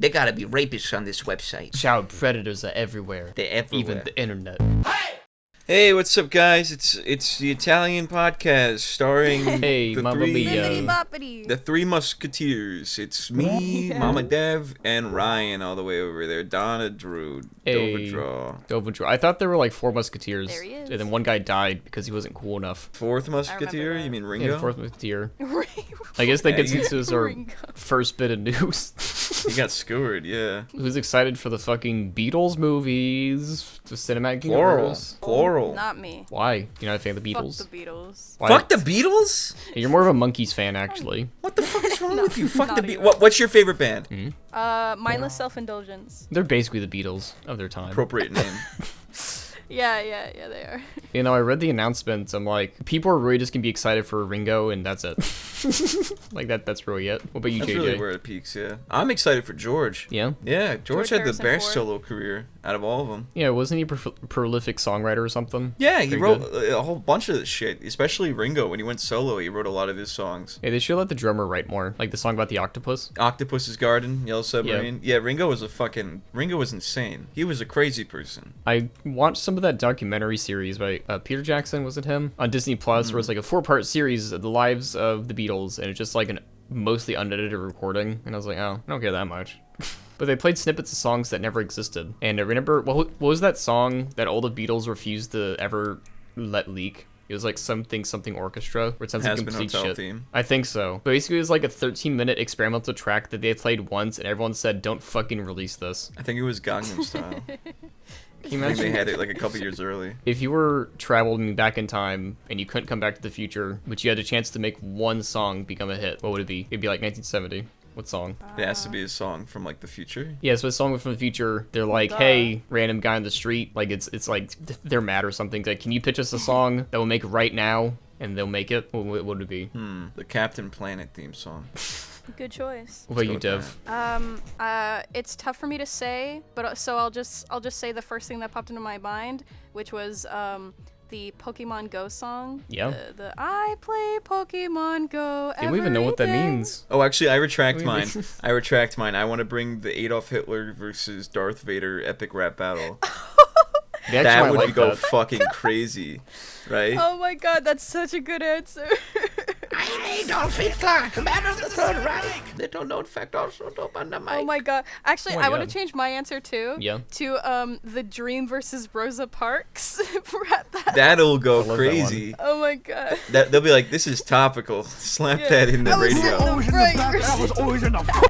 They gotta be rapists on this website. Child predators are everywhere. They're everywhere. Even the internet. Hey, what's up, guys? It's the Italian podcast starring Hey, Mamma Mia. the three musketeers. It's me, Mama Dev, and Ryan all the way over there. Donna, Drew, Hey. Dovadraw. I thought there were like 4 musketeers. There he is. And then one guy died because he wasn't cool enough. Fourth musketeer? that. You mean Yeah, Ringo? the 4th musketeer. I guess that gets into our Ringo. first bit of news. He got skewered, yeah. Who's excited for the fucking Beatles movies? The cinematic universe? Plural. Not me. Why? You're not a fan of the Fuck Beatles? the Beatles. Why? Fuck the Beatles? You're more of a Monkeys fan, actually. What the fuck is wrong with you? Fuck the not Beatles. even. What's your favorite band? Mindless self-indulgence. They're basically the Beatles of their time. Appropriate name. Yeah, they are. You know, I read the announcements. I'm like, people are really just gonna be excited for Ringo, and that's it. Like that's really it. What about you, That's JJ? really where it peaks, yeah. I'm excited for George. Yeah? Yeah, George George had the Harrison best Ford. solo career out of all of them. Yeah, wasn't he a prolific songwriter or something? Yeah, he Pretty wrote good. a whole bunch of this shit, especially Ringo. When he went solo, he wrote a lot of his songs. Yeah, they should let the drummer write more. Like the song about the octopus. Octopus's Garden, Yellow Submarine. Yeah, Ringo was insane. He was a crazy person. I watched some of that documentary series by Peter Jackson, was it him? On Disney Plus, where it's like a 4-part series of the lives of the Beatles, and it's just like an mostly unedited recording. And I was like, oh, I don't care that much. But they played snippets of songs that never existed. And I remember, what was that song that all the Beatles refused to ever let leak? It was like something orchestra, where it sounds like Has Been complete Hotel shit. theme. I think so. But basically, it was like a 13-minute experimental track that they played once, and everyone said, "Don't fucking release this." I think it was Gangnam Style. Can you I think they imagine had it like a couple years early. if you were traveling back in time and you couldn't come back to the future, but you had a chance to make one song become a hit? What would it be? It'd be like 1970. What song? It has to be a song from like the future. Yeah, so a song from the future. They're like, Duh. "Hey, random guy on the street." Like it's like they're mad or something. Like, can you pitch us a song that will make right now? And they'll make it. What would it be? The Captain Planet theme song. Good choice. What about you, Let's go with Dev? It's tough for me to say, but so I'll just say the first thing that popped into my mind, which was the Pokemon Go song. Yeah. The I play Pokemon Go. They don't even know what that means. Oh, actually, I retract Wait, mine. wait. I retract mine. I want to bring the Adolf Hitler versus Darth Vader epic rap battle. They actually That might would like go that. fucking crazy, right? Oh my god, that's such a good answer. I'm Adolf Hitler, commander of the Third Reich. They don't know, in fact, also don't undermine. Oh my god. Actually, Oh my I want God. to change my answer too. Yeah. To the Dream versus Rosa Parks rap battle. That'll go love that crazy. Oh my god. They'll be like, this is topical. Slap that in the I was radio. in the right.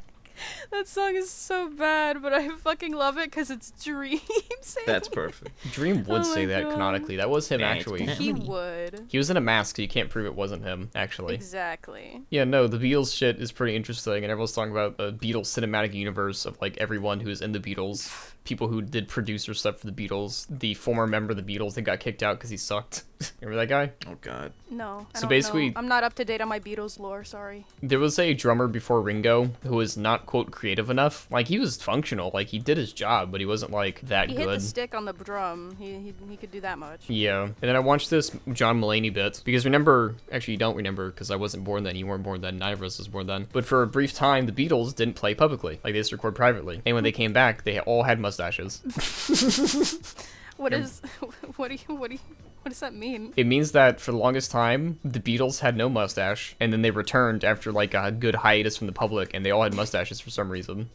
That song is so bad, but I fucking love it because it's Dream saying That's it. perfect. Dream would Oh say my that God. canonically. That was him, Yeah, actually. it's He would. He was in a mask, so you can't prove it wasn't him, actually. Exactly. Yeah, no, the Beatles shit is pretty interesting, and everyone's talking about a Beatles cinematic universe of, like, everyone who is in the Beatles. People who did producer stuff for the Beatles. The former member of the Beatles that got kicked out because he sucked. Remember that guy? Oh, God. No. I So don't basically- know. I'm not up to date on my Beatles lore. Sorry. There was a drummer before Ringo who was not, quote, creative enough. Like, he was functional. Like, he did his job, but he wasn't, like, that He good. hit the stick on the drum. He could do that much. Yeah. And then I watched this John Mulaney bit. Because remember, actually you don't remember because I wasn't born then, you weren't born then, neither of us was born then. But for a brief time, the Beatles didn't play publicly. Like, they just record privately. And when they came back, they all had mustaches. What does that mean? It means that for the longest time, the Beatles had no mustache. And then they returned after, like, a good hiatus from the public. And they all had mustaches for some reason.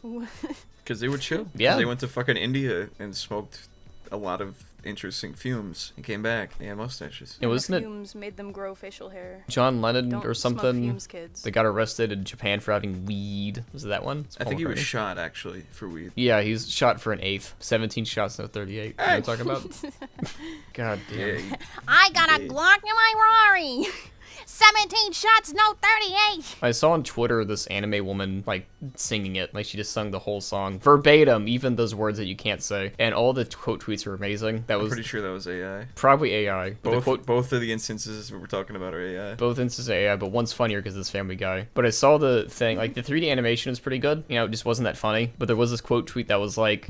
Because they were chill. 'Cause Yeah. They went to fucking India and smoked a lot of interesting fumes and came back. They had mustaches. It wasn't it Fumes made them grow facial hair. John Lennon Don't or smoke something fumes, kids. that got arrested in Japan for having weed? Was it that one? It's I think he Paul was McCartney. shot, actually, for weed. Yeah, he's shot for an eighth. 17 shots, no 38. You know what I'm talking about? God damn. Yeah, he- I got a Glock in my Rari. 17 shots, no 38. I saw on Twitter this anime woman, like, singing it. Like, she just sung the whole song. Verbatim, even those words that you can't say. And all the quote tweets were amazing. That I'm was pretty sure that was AI. probably AI. But the quote, Both of the instances we're talking about are AI. both instances AI, but one's funnier because it's Family Guy. But I saw the thing, like, the 3D animation is pretty good. You know, it just wasn't that funny. But there was this quote tweet that was like,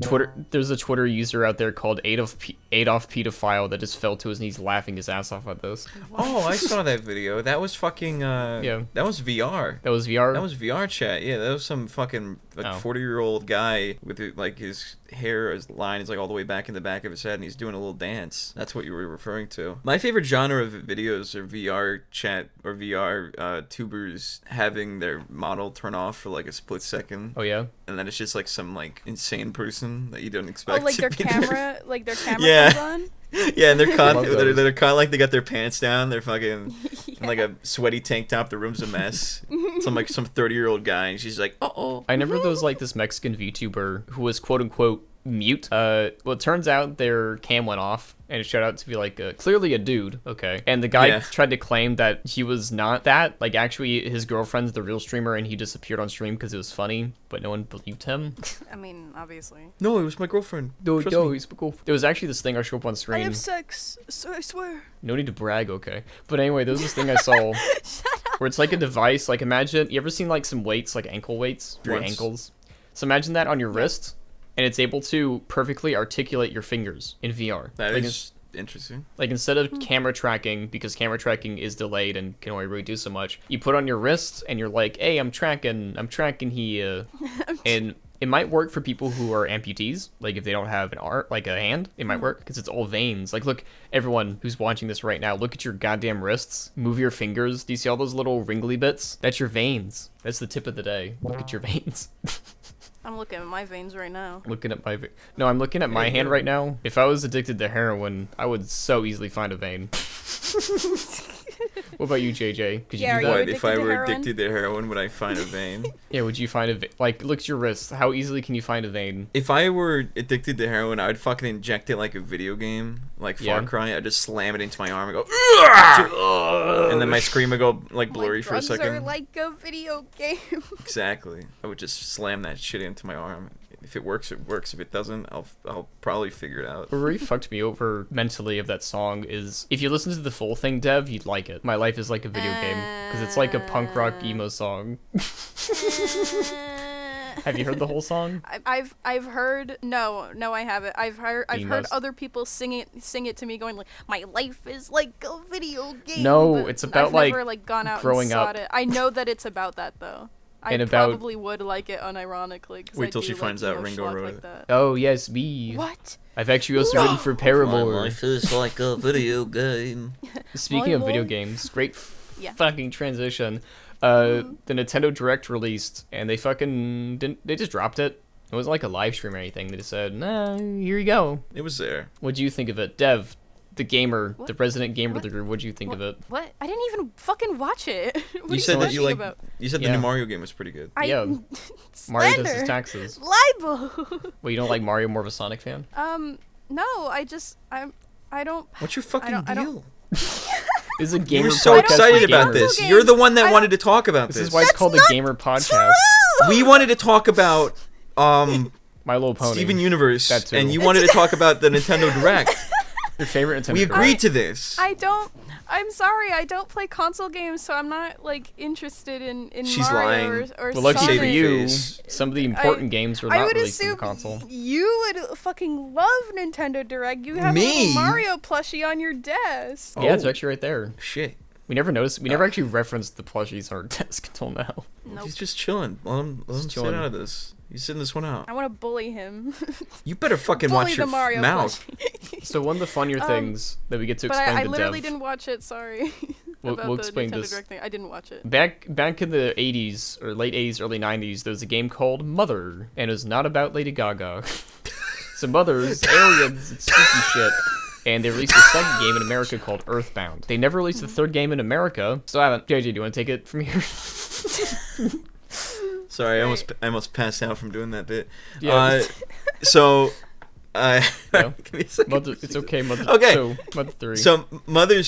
there's a Twitter user out there called Adolf Pedophile that just fell to his knees laughing his ass off at this. Oh, I saw that video. That was fucking, Yeah. That was VR. That was VR? That was VR chat. Yeah, that was some fucking a Oh. 40-year-old guy with like his hair, his line is like all the way back in the back of his head, and he's doing a little dance. That's what you were referring to. My favorite genre of videos are VR chat or VR tubers having their model turn off for like a split second, Oh yeah. and then it's just like some like insane person that you don't expect. Oh, like to their be camera, like their camera Yeah. comes on. Yeah, and they're caught. Love those. They're caught like they got their pants down. They're fucking in like a sweaty tank top. The room's a mess. Some 30-year-old guy, and she's like, oh. I remember there was like this Mexican VTuber who was quote unquote mute. Well, it turns out their cam went off, and it showed out to be like clearly a dude. Okay, and the guy Yeah. tried to claim that he was not that. Like actually, his girlfriend's the real streamer, and he just appeared on stream because it was funny, but no one believed him. I mean, obviously. No, it was my girlfriend. Trust me. he's cool. There was actually this thing I showed up on I screen. have sex, so I swear. No need to brag, okay. But anyway, there was this thing I saw where it's like a device. Like imagine, you ever seen like some weights, like ankle weights for your Once. ankles? So imagine that on your wrist, and it's able to perfectly articulate your fingers in VR. That like, is interesting. like instead of camera tracking, because camera tracking is delayed and can only really do so much, you put on your wrist and you're like, hey, I'm tracking here. And it might work for people who are amputees. Like if they don't have an arm, like a hand, it might work because it's all veins. Like look, everyone who's watching this right now, look at your goddamn wrists. Move your fingers. Do you see all those little wrinkly bits? That's your veins. That's the tip of the day. Look at your veins. I'm looking at my veins right now. Looking at my no, I'm looking at my hand right now. If I was addicted to heroin, I would so easily find a vein. What about you, JJ? Could you Yeah, do are that? you What if I addicted to were heroin? addicted to heroin? Would I find a vein? Yeah, would you find a like? Look at your wrist. How easily can you find a vein? If I were addicted to heroin, I would fucking inject it like a video game, like Far Yeah. Cry. I'd just slam it into my arm and go, "Ugh!" And then my screen would go like blurry My for a drugs second. are like a video game. Exactly. I would just slam that shit into my arm. If it works, it works. If it doesn't, I'll probably figure it out. What really fucked me over mentally of that song is if you listen to the full thing, Dev, you'd like it. My life is like a video game because it's like a punk rock emo song. Have you heard the whole song? I've heard no I haven't. I've heard must. other people sing it to me going like my life is like a video game. No, but it's about, I've like, never like gone out growing and sought up. it. I know that it's about that though. I And about- probably would like it unironically. 'Cause Wait I till do she like finds out emo Ringo schlock wrote like it. that. Oh yes, me. What? I've actually also written for Paramore. is like a video game. Speaking of video Volleyball? games, great Yeah. fucking transition. The Nintendo Direct released, and they fucking didn't. They just dropped it. It wasn't like a live stream or anything. They just said, "Nah, here you go." It was there. What'd you think of it, Dev? The gamer, What? the resident gamer of What? the group. What'd you think of it? What? I didn't even fucking watch it. What are You said that talking you like. about? You said the Yeah. new Mario game was pretty good. Yeah. Mario does his Slander. taxes. Libel. Well, you don't like Mario, more of a Sonic fan? No, I don't. What's your fucking I don't- deal? This is a You gamer were so podcast for excited about gamers. this. Games. You're the one that I wanted to talk about This this. is why it's That's called a not gamer podcast. We wanted to talk about My Little Pony. Steven Universe, That too. and you wanted to talk about the Nintendo Direct. Your favorite Nintendo We Direct. agreed to this. I'm sorry, I don't play console games, so I'm not like interested in She's Mario lying. or Well, lucky Sonic. for you, Face. some of the important games are I not would released on the assume console. you would fucking love Nintendo Direct. You have a Me? little Mario plushie on your desk. Yeah, it's Oh. actually right there. Shit. We never noticed. We never actually referenced the plushies on our desk until now. Nope. He's just chilling. Let him Just sit chilling. out of this. He's sitting this one out. I want to bully him. You better fucking bully watch the your Mario mouth. plushie. So one of the funnier things that we get to But explain I to literally Dev. didn't watch it. Sorry. We'll about the explain Nintendo this. Direct thing. I didn't watch it. Back in the 80s or late 80s, early 90s, there was a game called Mother, and it was not about Lady Gaga. So Mother's aliens and spooky shit. And they released a second game in America called Earthbound. They never released the third game in America, so I haven't. JJ, do you want to take it from here? Sorry, I Right. almost passed out from doing that bit. Yeah. So, No. give me a second. Mother, it's okay. Mother. Okay. So, Mother 3. So Mother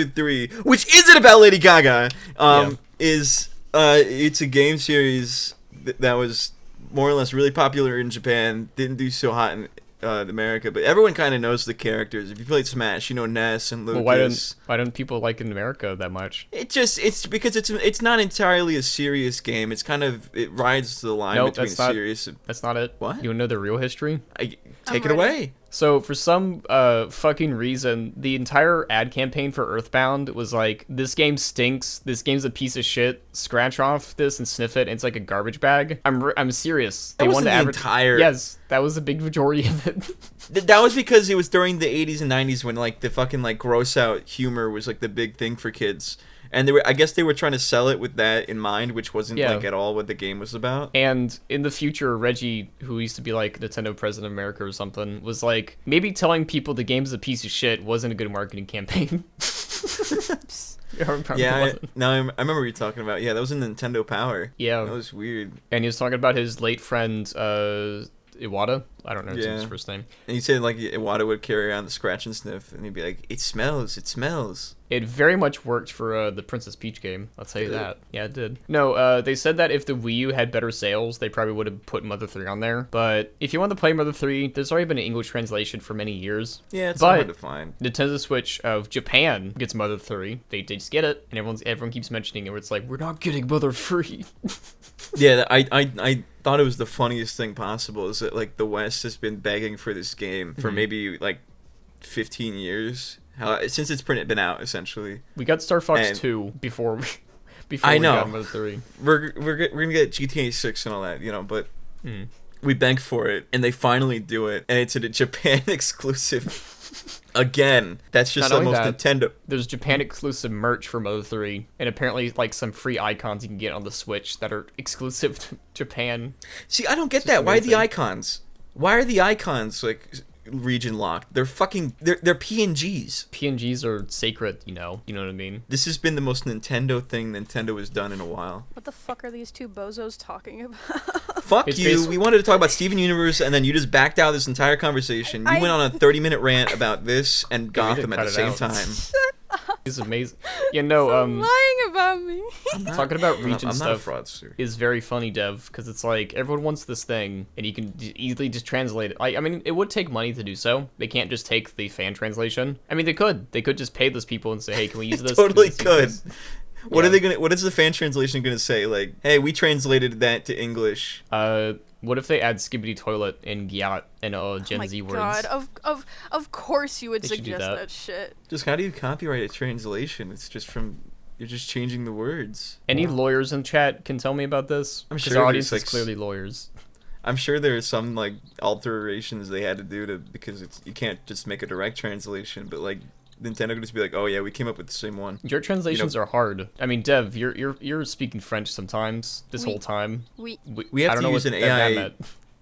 3, which isn't about Lady Gaga, Yeah. is it's a game series that was more or less really popular in Japan, didn't do so hot in America, but everyone kind of knows the characters. If you played Smash, you know Ness and Lucas. well, why don't people like it in America that much? It's because it's not entirely a serious game. It's kind of, it rides the line Nope, between that's not- serious and That's not it. What? You want to know the real history? take I'm it ready. away. So for some fucking reason, the entire ad campaign for Earthbound was like, this game stinks, this game's a piece of shit, scratch off this and sniff it, and it's like a garbage bag. I'm serious. They wanted to entire... Yes, that was the big majority of it. That was because it was during the 80s and 90s when like the fucking like gross out humor was like the big thing for kids. And I guess they were trying to sell it with that in mind, which wasn't like at all what the game was about. And in the future, Reggie, who used to be like Nintendo President of America or something, was like, maybe telling people the game's a piece of shit wasn't a good marketing campaign. I remember what you're talking about. Yeah, that was in Nintendo Power. Yeah. That was weird. And he was talking about his late friend, Iwata? I don't know his first name. And he said like Iwata would carry around the scratch and sniff, and he'd be like, it smells. It very much worked for the Princess Peach game, I'll tell you that. Yeah, it did. No, they said that if the Wii U had better sales, they probably would have put Mother 3 on there. But if you want to play Mother 3, there's already been an English translation for many years. Yeah, it's hard to find. Nintendo Switch of Japan gets Mother 3. They just get it, and everyone keeps mentioning it, where it's like, we're not getting Mother 3. Yeah, I thought it was the funniest thing possible, is that like the West has been begging for this game for maybe like 15 years since it's been out, essentially. We got Star Fox 2 before we got Mother 3. We're gonna get GTA 6 and all that, but we begged for it, and they finally do it, and it's a Japan exclusive. Again, that's just the most Nintendo. There's Japan exclusive merch for Mother 3, and apparently like some free icons you can get on the Switch that are exclusive to Japan. See, I don't get that. Why are the icons? Why are the icons like region locked? They're PNGs. PNGs are sacred, you know what I mean? This has been the most Nintendo thing Nintendo has done in a while. What the fuck are these two bozos talking about? Fuck you. We wanted to talk about Steven Universe, and then you just backed out this entire conversation. You went on a 30-minute rant about this and Gotham at the same time. It's amazing. Lying about me. Talking about region I'm stuff not a fraudster. Is very funny, Dev, because it's like everyone wants this thing, and you can easily just translate it. I mean, it would take money to do so. They can't just take the fan translation. I mean, they could. They could just pay those people and say, "Hey, can we use this?" Totally could. What are they gonna? What is the fan translation gonna say? Like, "Hey, we translated that to English." What if they add Skibbity Toilet and Gyat and Gen Z words? Oh my god, of course you would suggest that shit. Just how do you copyright a translation? It's just you're just changing the words. Any lawyers in chat can tell me about this? I'm sure our audience is clearly lawyers. I'm sure there are some like alterations they had to do because you can't just make a direct translation, but like Nintendo could just be like, oh yeah, we came up with the same one. Your translations are hard. I mean, Dev, you're speaking French sometimes whole time. We have to use an AI.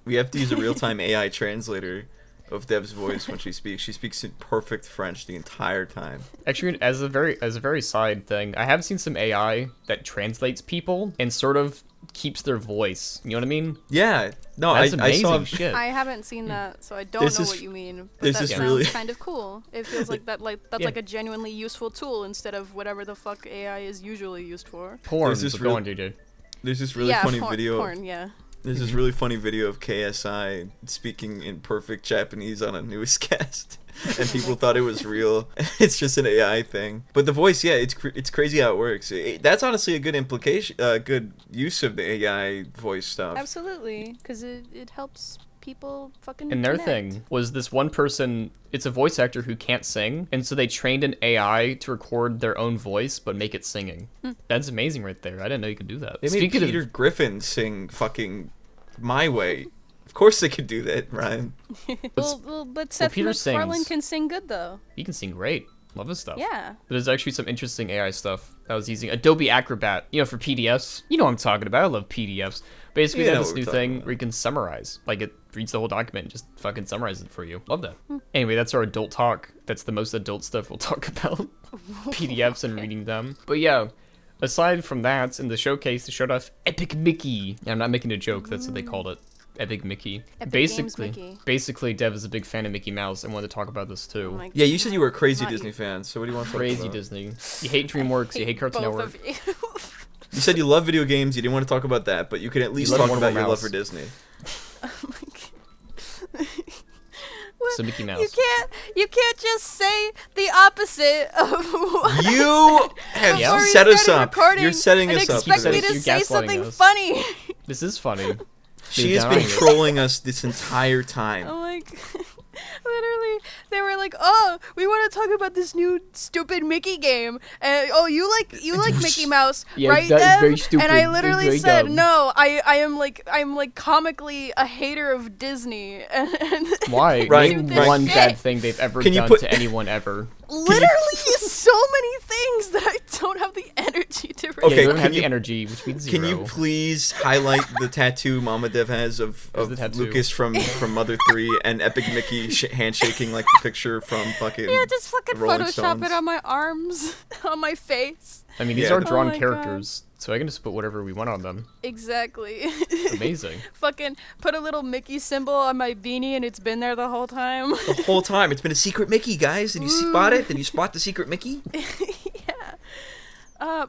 We have to use a real-time AI translator of Dev's voice when she speaks. She speaks in perfect French the entire time. Actually, as a very side thing, I have seen some AI that translates people and sort of keeps their voice. You know what I mean? Yeah. No, that's amazing I saw shit. I haven't seen that, so I don't know what you mean. But that sounds really kind of cool. It feels like that's like a genuinely useful tool instead of whatever the fuck AI is usually used for. Porn. Go on, JJ. There's this really funny video. Porn, yeah. There's this really funny video of KSI speaking in perfect Japanese on a newscast, and people thought it was real. It's just an AI thing. But the voice, yeah, it's crazy how it works. That's honestly a good implication, good use of the AI voice stuff. Absolutely, because it helps people fucking And their connect. thing was this one person, it's a voice actor who can't sing, and so they trained an AI to record their own voice but make it singing. That's amazing right there. I didn't know you could do that. They made Peter Griffin sing fucking My Way. Of course they could do that, Ryan. But Seth Peter MacFarlane sings. can sing good though. He can sing great. Love his stuff. Yeah. But there's actually some interesting AI stuff. I was using Adobe Acrobat, for PDFs. You know what I'm talking about. I love PDFs. Basically, they have this new thing where you can summarize. Like, it reads the whole document and just fucking summarizes it for you. Love that. Anyway, that's our adult talk. That's the most adult stuff we'll talk about. PDFs and reading them. But yeah, aside from that, in the showcase, they showed off Epic Mickey. Yeah, I'm not making a joke. That's what they called it. Epic Mickey. Basically, Dev is a big fan of Mickey Mouse and wanted to talk about this too. Oh Yeah, you said you were a crazy Disney fan, so what do you want to talk about? Crazy Disney. You hate DreamWorks, you hate Cartoon both Network. of you. You said you love video games, you didn't want to talk about that, but you could at least talk about your love for Disney. Oh my god. So Mickey Mouse. You can't just say the opposite of what You have before set we us started up. recording You're setting and us up. expect me You're to say gaslighting something us. funny. This is funny. She has been trolling us this entire time. I'm like, literally. like, oh, we want to talk about this new stupid Mickey game, and oh, you like Mickey Mouse, Yeah, right? that is Dev? very stupid. And I It's literally very said, dumb. no, I'm like comically a hater of Disney, and Why? Right, Name right. one bad thing they've ever Can you done put- to anyone ever. literally so many things that I don't have the energy to. Yeah, Okay, you don't can have you- the energy, which means zero. Can you please highlight the tattoo Mama Dev has of the tattoo? Lucas from Mother 3 and Epic Mickey handshaking like the picture from fucking Yeah, just fucking Rolling Photoshop Stones? it on my arms, on my face. I mean, these Yeah. are drawn Oh my characters, so I can just put whatever we want on them. Exactly. Amazing. Fucking put a little Mickey symbol on my beanie and it's been there the whole time. the whole time. It's been a secret Mickey, guys. Did you spot it? Did you spot the secret Mickey? Yeah.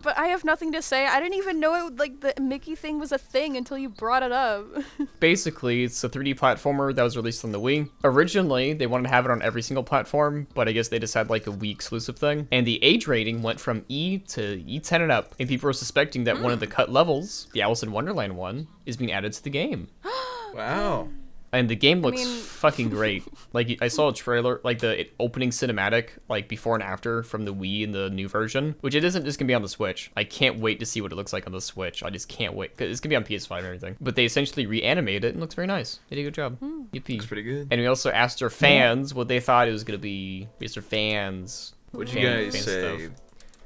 But I have nothing to say. I didn't even know like the Mickey thing was a thing until you brought it up. Basically, it's a 3D platformer that was released on the Wii. Originally, they wanted to have it on every single platform, but I guess they just had like a Wii exclusive thing. And the age rating went from E to E10 and up. And people were suspecting that one of the cut levels, the Alice in Wonderland one, is being added to the game. Wow. And the game looks mean- fucking great. Like, I saw a trailer, like the opening cinematic, like before and after from the Wii and the new version, which it isn't just gonna be on the Switch. I can't wait to see what it looks like on the Switch. I just can't wait. 'Cause it's gonna be on PS5 and everything. But they essentially reanimated it and it looks very nice. They did a good job. Yippee. Looks pretty good. And we also asked our fans what they thought it was gonna be. Mr. Fans. What did you fan- guys fan say? stuff.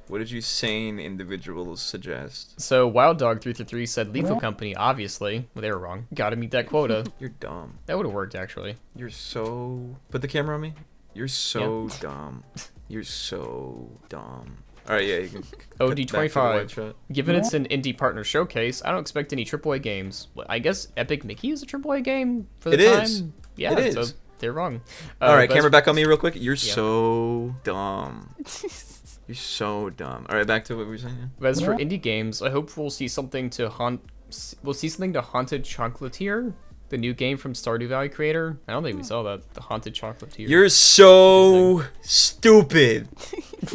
What did you sane individuals suggest? So Wild Dog 333 said Lethal Company, obviously. Well, they were wrong. Gotta meet that quota. You're dumb. That would have worked actually. You're so. Put the camera on me. You're so dumb. You're so dumb. All right, yeah. You can cut back to the OD25. wide shot. Given it's an indie partner showcase, I don't expect any AAA games. Well, I guess Epic Mickey is a AAA game for the It time. is. Yeah, It so is. they're wrong. All right, but camera back on me real quick. You're Yeah. so dumb. You're so dumb. All right, back to what we were saying. But as for indie games, I hope we'll see something to Haunted Chocolatier, the new game from Stardew Valley creator. I don't think we saw that. The Haunted Chocolatier. You're so stupid.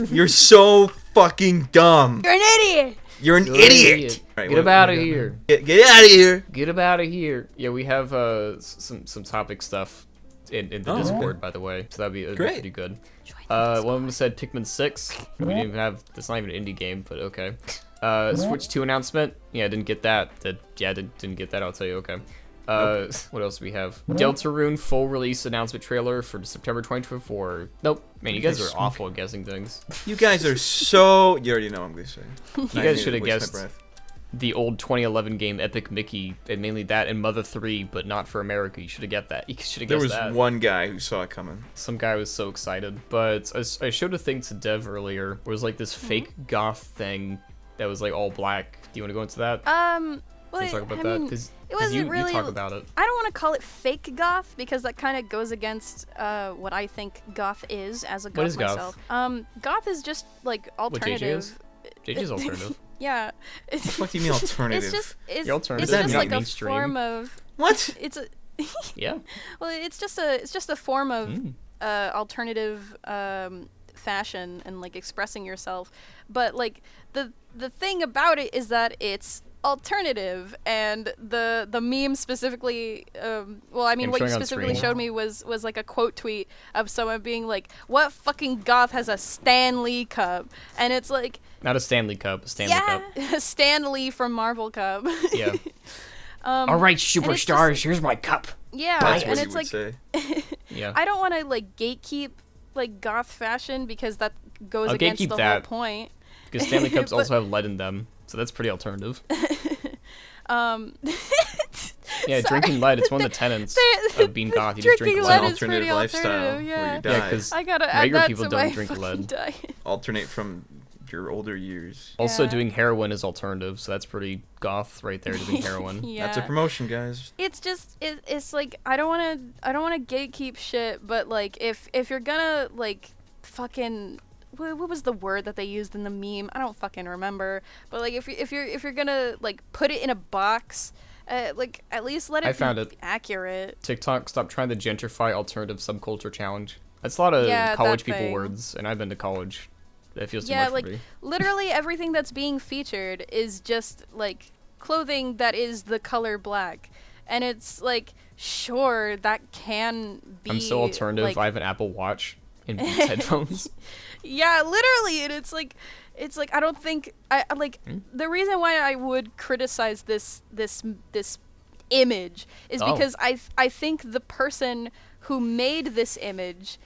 You're so fucking dumb. You're an idiot! You're an You're an idiot. All right, Get what- up out what of do we got here. now? Get out of here. Get up out of here. Yeah, we have some topic stuff in the Oh, Discord, okay. by the way. So that'd be Great. pretty good. One of them said Pikmin 6. We didn't even have. That's not even an indie game, but okay. Switch 2 announcement. Yeah, didn't get that. Didn't get that. I'll tell you. Okay. What else do we have? Deltarune full release announcement trailer for September 2024. Nope. Man, you guys are awful at guessing things. You guys are so. You already know what I'm gonna say. You guys should have guessed Breath. the old 2011 game Epic Mickey, and mainly that and Mother 3, but not for America. You should have get that. You should have There guessed was that. one guy who saw it coming. Some guy was so excited. But I showed a thing to Dev earlier. Where it was like this fake goth thing that was like all black. Do you want to go into that? Well, Can you talk about I that? mean, Because it wasn't you really. talk about it. I don't want to call it fake goth because that kind of goes against what I think goth is as a goth What is goth? myself. Goth is just like What JJ alternative. is? JJ's alternative. Yeah. What the fuck do you mean alternative? It's You're alternative. it's Does that just mean like a mainstream? form of. What? It's a. Yeah. Well, it's just a form of alternative fashion and like expressing yourself. But like the thing about it is that it's alternative, and the meme specifically well, I mean, I'm what you showing on specifically screen. showed me was like a quote tweet of someone being like, what fucking goth has a Stan Lee cup? And it's like, Not a Stanley Cup. A Stanley yeah, Cup. Stan Lee from Marvel Cup. Yeah. All right, it's just- superstars, here's my cup. Yeah, That's and what you it's would like say. Yeah. I don't want to like gatekeep like goth fashion because that goes I'll against gatekeep the that. whole point. Because Stanley Cups But- also have lead in them, so that's pretty alternative. Yeah, Sorry. drinking lead, it's one of the tenets They- of being goth. You just drink drinking It's lead. an lead is pretty alternative lifestyle alternative, where yeah. you die. Yeah, because I gotta add regular that people to don't my drink fucking lead. diet. alternate from your older years. Also, Yeah. doing heroin is alternative, so that's pretty goth right there, doing heroin. Yeah. That's a promotion, guys. It's just it's like I don't want to gatekeep shit, but like if you're gonna like fucking what was the word that they used in the meme? I don't fucking remember. But like if you're gonna like put it in a box, like at least let it I found be it. accurate. TikTok, stop trying to gentrify alternative subculture challenge. That's a lot of Yeah, college that people thing. words, and I've been to college. That feels too Yeah, much like for me. literally everything that's being featured is just like clothing that is the color black, and it's like sure that can be. I'm so alternative. like- I have an Apple Watch, in Beats headphones. Yeah, literally, and it's like I don't think I like the reason why I would criticize this image is because I think the person who made this image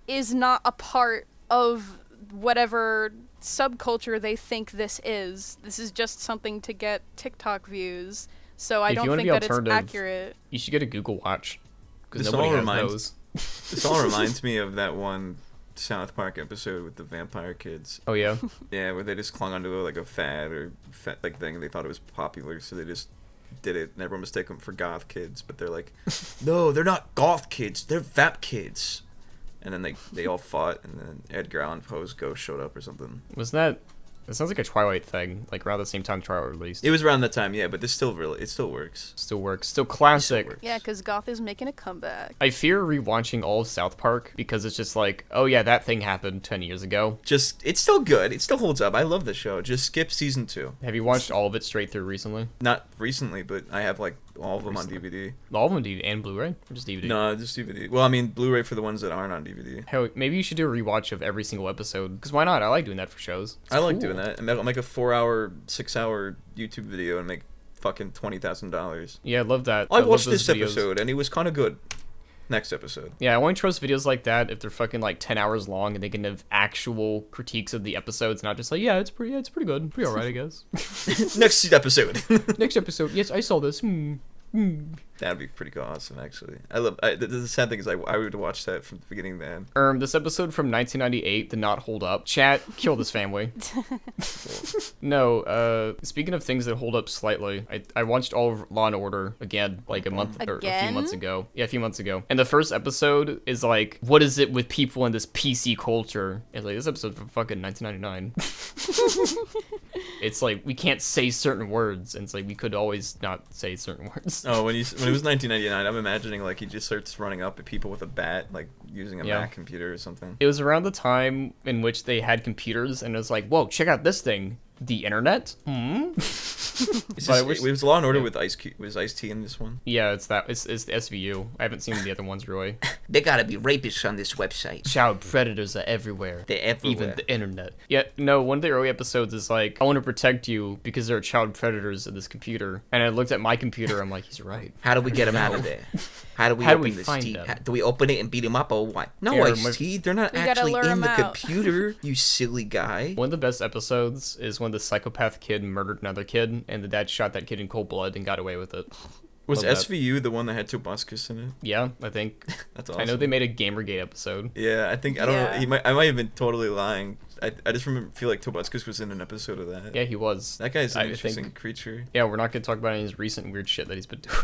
is not a part of whatever subculture they think this is. This is just something to get TikTok views. So I don't think that it's accurate. You should get a Google Watch because This nobody all has reminds- those. This all reminds me of that one South Park episode with the vampire kids. Oh yeah. Yeah, where they just clung onto like a fad like thing. They thought it was popular, so they just did it, and everyone mistake them for goth kids. But they're like, no, they're not goth kids. They're vap kids. And then they all fought, and then Edgar Allan Poe's ghost showed up or something. Wasn't that? It sounds like a Twilight thing, like around the same time Twilight released. It was around that time, yeah. But it still works. Still works. Still classic. works. Yeah, because goth is making a comeback. I fear rewatching all of South Park because it's just like, oh yeah, that thing happened 10 years ago. Just it's still good. It still holds up. I love the show. Just skip season 2. Have you watched all of it straight through recently? Not recently, but I have like all of them on DVD. All of them DVD and Blu-ray? Or just DVD? No, just DVD. Well, I mean Blu-ray for the ones that aren't on DVD. Hell, maybe you should do a rewatch of every single episode. Because why not? I like doing that for shows. It's I like cool. doing that. And I'll make a 4-hour, 6-hour YouTube video and make fucking $20,000. Yeah, I love that. I love watched those this videos. episode and it was kind of good. Next episode. Yeah, I only trust videos like that if they're fucking like 10 hours long and they can have actual critiques of the episodes, not just like, yeah, it's pretty good. Pretty alright, I guess. Next episode. Next episode, yes, I saw this. That'd be pretty awesome, actually. The sad thing is I would watch that from the beginning then. This episode from 1998 did not hold up. Chat, kill this family. No, speaking of things that hold up slightly, I watched all of Law & Order again, like a few months ago. Yeah, a few months ago. And the first episode is like, what is it with people in this PC culture? It's like, this episode from fucking 1999. It's like, we can't say certain words, and it's like, we could always not say certain words. Oh, when it was 1999, I'm imagining like he just starts running up at people with a bat, like using a Mac computer or something. It was around the time in which they had computers, and it was like, whoa, check out this thing. The internet? It was Law and Order with Ice-T. Was Ice-T in this one? Yeah, it's the SVU. I haven't seen the other ones really. There gotta be rapists on this website. Child predators are everywhere. They're everywhere. Even the internet. Yeah, no, one of the early episodes is like, I want to protect you because there are child predators in this computer. And I looked at my computer, I'm like, he's right. How do we get them out of there? How do we How do we open this? find them? Do we open it and beat them up or what? No, Here, Ice-T. They're not We gotta actually lure in 'em the out. computer, you silly guy. One of the best episodes is when the psychopath kid murdered another kid, and the dad shot that kid in cold blood and got away with it. Was Love that. SVU the one that had Tobuscus in it? Yeah, I think. That's awesome. I know they made a Gamergate episode. Yeah, I think I don't Yeah. know. I might have been totally lying. I just feel like Tobuscus was in an episode of that. Yeah, he was. That guy's an I interesting think- creature. Yeah, we're not going to talk about any of his recent weird shit that he's been doing.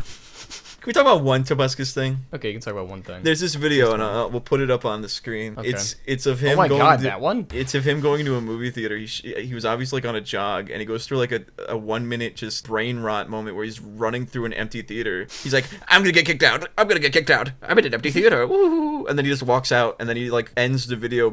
Can we talk about one Tobuscus thing? Okay, you can talk about one thing. There's this video, and we'll put it up on the screen. Okay. It's of him. Oh my going god, to, that one? It's of him going to a movie theater. He was obviously like on a jog, and he goes through like a 1 minute just brain rot moment where he's running through an empty theater. He's like, I'm gonna get kicked out. I'm gonna get kicked out. I'm in an empty theater. Woo! And then he just walks out, and then he like ends the video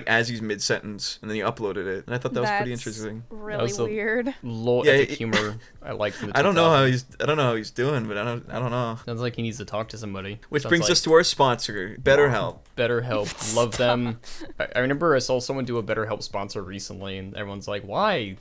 as he's mid sentence, and then he uploaded it. And I thought that was pretty That's interesting. Really was a- weird. Low Yeah, epic it- humor I like from the I don't know 2000s. how he's doing, but I don't know. Sounds like he needs to talk to somebody. Which Sounds brings like us to our sponsor, BetterHelp. BetterHelp. Love them. I remember I saw someone do a BetterHelp sponsor recently, and everyone's like, why?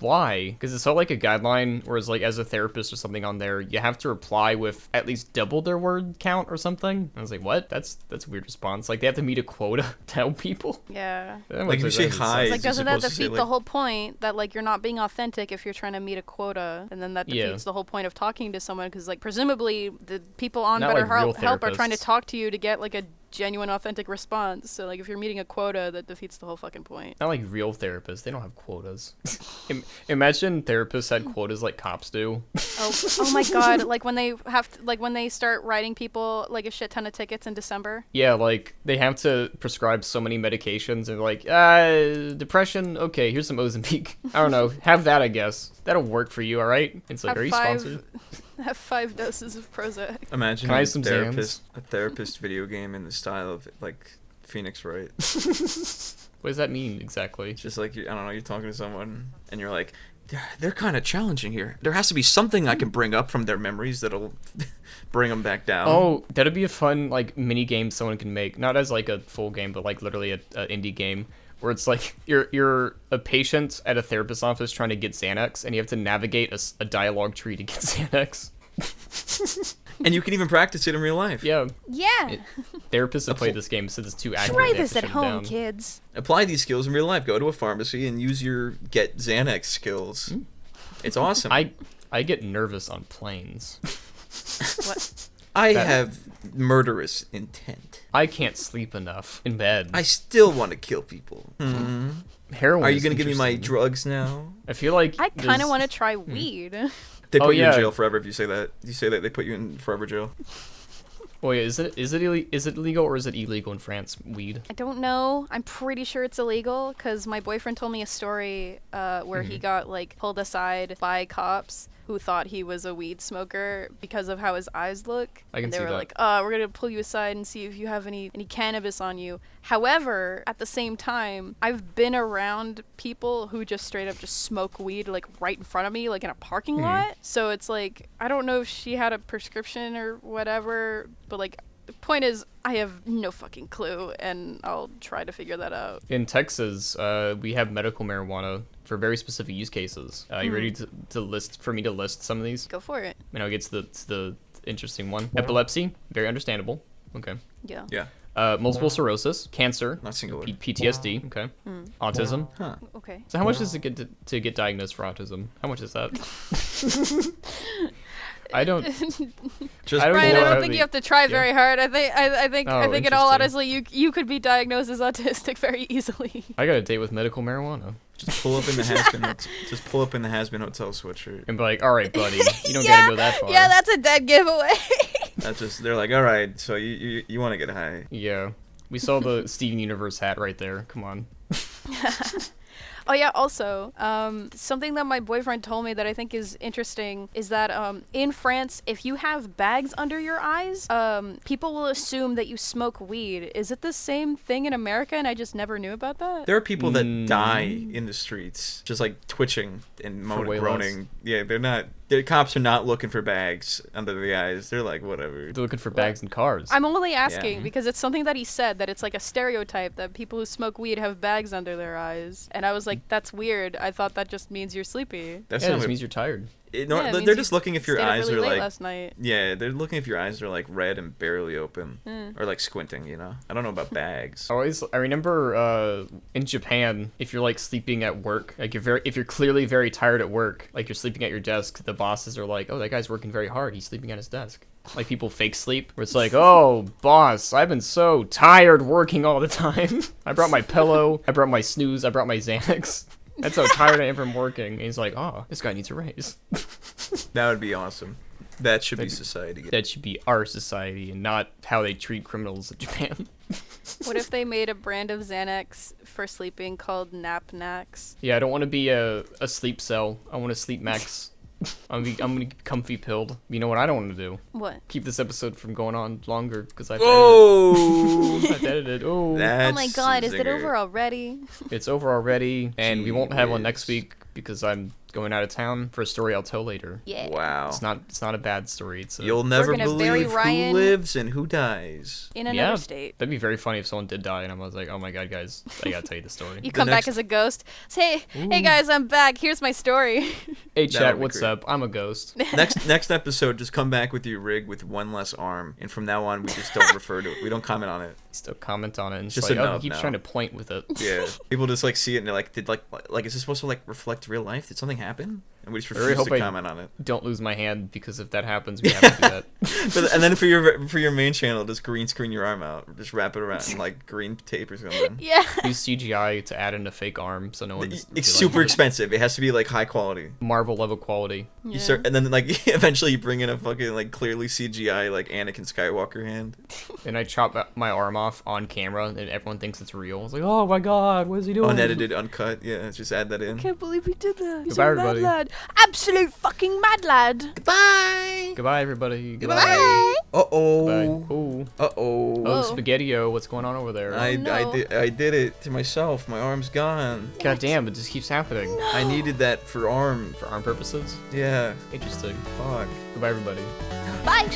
Because it's all like a guideline, whereas like as a therapist or something on there, you have to reply with at least double their word count or something. And I was like, what? That's a weird response. Like they have to meet a quota to help people. Yeah. Like if you say hi, It's like, you're doesn't that supposed to say, defeat the whole point that like you're not being authentic if you're trying to meet a quota, and then that Yeah. defeats the whole point of talking to someone because like presumably the people on Not like real BetterHelp are trying to therapists. talk to you to get like a genuine authentic response. So like if you're meeting a quota, that defeats the whole fucking point. Not like real therapists. They don't have quotas. Imagine therapists had quotas like cops do. Oh my god, like when they have to, like when they start writing people like a shit ton of tickets in December. Yeah, like they have to prescribe so many medications and like, depression. Okay, here's some Ozempic. I don't know. Have that, I guess. That'll work for you, all right? It's like, Have are you five- sponsored? Have 5 doses of Prozac. Imagine Can I a have some therapist video game in the style of like Phoenix Wright. What does that mean exactly? It's just like I don't know, you're talking to someone and you're like, they're kind of challenging here. There has to be something I can bring up from their memories that'll bring them back down. Oh, that'd be a fun like mini game someone can make, not as like a full game, but like literally a indie game where it's like you're a patient at a therapist's office trying to get Xanax, and you have to navigate a dialogue tree to get Xanax. And you can even practice it in real life. Yeah. Yeah. Therapists have played this game since it's too accurate. Try they have this to at shut it home, down. kids. Apply these skills in real life. Go to a pharmacy and use your get Xanax skills. It's awesome. I get nervous on planes. What? I have murderous intent. I can't sleep enough in bed. I still want to kill people. Heroin. Are you is going to give me my interesting. drugs now? I feel like I kind there's- of want to try weed. They put Oh, you in yeah. jail forever if you say that. You say that they put you in forever jail. Wait, is it illegal or is it illegal in France? Weed. I don't know. I'm pretty sure it's illegal because my boyfriend told me a story where he got like pulled aside by cops who thought he was a weed smoker because of how his eyes look. I can and they see were that. like, we're gonna pull you aside and see if you have any cannabis on you. However, at the same time, I've been around people who just straight up just smoke weed like right in front of me, like in a parking lot. So it's like, I don't know if she had a prescription or whatever, but like the point is I have no fucking clue, and I'll try to figure that out. In Texas, we have medical marijuana for very specific use cases. You ready to list some of these? Go for it. And I'll get to the interesting one. Epilepsy, very understandable. Okay. Yeah. Yeah. Multiple sclerosis, cancer, Not single word. PTSD. Okay. Autism. Huh. Okay. So how much does it get to get diagnosed for autism? How much is that? I don't. Just I don't Brian, know I how don't think they- you have to try yeah. very hard. I think Oh, in all interesting. honesty, you could be diagnosed as autistic very easily. I got a date with medical marijuana. Just pull up in the Just pull up in the Has-Been Hotel sweatshirt. And be like, all right, buddy, you don't gotta go that far. Yeah, that's a dead giveaway. That's just. They're like, all right. So you want to get high? Yeah. We saw the Steven Universe hat right there. Come on. Oh yeah, also, something that my boyfriend told me that I think is interesting is that in France, if you have bags under your eyes, people will assume that you smoke weed. Is it the same thing in America and I just never knew about that? There are people that die in the streets, just like twitching and way groaning. Yeah, they're not. The cops are not looking for bags under the eyes. They're like, whatever. They're looking for bags and cars. I'm only asking Yeah. because it's something that he said, that it's like a stereotype that people who smoke weed have bags under their eyes. And I was like, that's weird. I thought that just means you're sleepy. That's Yeah, not this what- means you're tired. it- Yeah, no, it means they're you just looking if your stayed up eyes really are late like. last night. Yeah, they're looking if your eyes are like red and barely open, Hmm. or like squinting. You know, I don't know about bags. I remember in Japan, if you're like sleeping at work, like if you're clearly very tired at work, like you're sleeping at your desk, the bosses are like, oh, that guy's working very hard. He's sleeping at his desk. Like people fake sleep, where it's like, oh, boss, I've been so tired working all the time. I brought my pillow, I brought my snooze, I brought my Xanax. That's how tired I am from working. And he's like, oh, this guy needs a raise. That would be awesome. That should be society. That should be our society and not how they treat criminals in Japan. What if they made a brand of Xanax for sleeping called Nap Nax? Yeah, I don't want to be a sleep cell. I want to sleep max. I'm gonna be comfy pilled. You know what I don't want to do? What? Keep this episode from going on longer because I've Oh, edited. I've edited. Oh, Oh my god, is it over already? it's over already, and we won't have one next Gee whiz. week because I'm going out of town for a story I'll tell later. Yeah. Wow. It's not a bad story. It's a, You'll never gonna bury believe who Ryan- lives and who dies. In another yeah, state. that'd be very funny if someone did die and I was like, oh my god, guys, I gotta tell you the story. You come next- back as a ghost. Say, hey guys, I'm back. Here's my story. Hey That chat, would be what's great. up? I'm a ghost. Next episode, just come back with your rig with one less arm, and from now on, we just don't refer to it. We don't comment on it. Still comment on it and Just just like, a oh, nub he keeps now. trying to point with it. Yeah, people just like see it and they're like, did like is this supposed to like reflect real life? Did something happen? And we just really refuse hope to I- comment on it. Don't lose my hand because if that happens, we have to do that. And then for your main channel, just green screen your arm out, just wrap it around in, like green tape or something. Yeah. Use CGI to add in a fake arm so no one. It's super expensive. It has to be like high quality. Marvel level quality. You start, and then like eventually you bring in a fucking like clearly CGI like Anakin Skywalker hand. And I chop my arm off on camera, and everyone thinks it's real. It's like, oh my god, what is he doing? Unedited, uncut. Yeah, just add that in. Can't believe we did that. He's Goodbye, a mad everybody. lad. Absolute fucking mad lad. Goodbye. Goodbye, everybody. Bye. Uh Bye. oh. Oh, Uh oh. oh, Oh. spaghetti. Spaghetti-O, what's going on over there? I no. did it to myself. My arm's gone. God damn, it just keeps happening. I needed that for arm. For arm purposes? Yeah. Interesting. Fuck. Goodbye, everybody. Bye.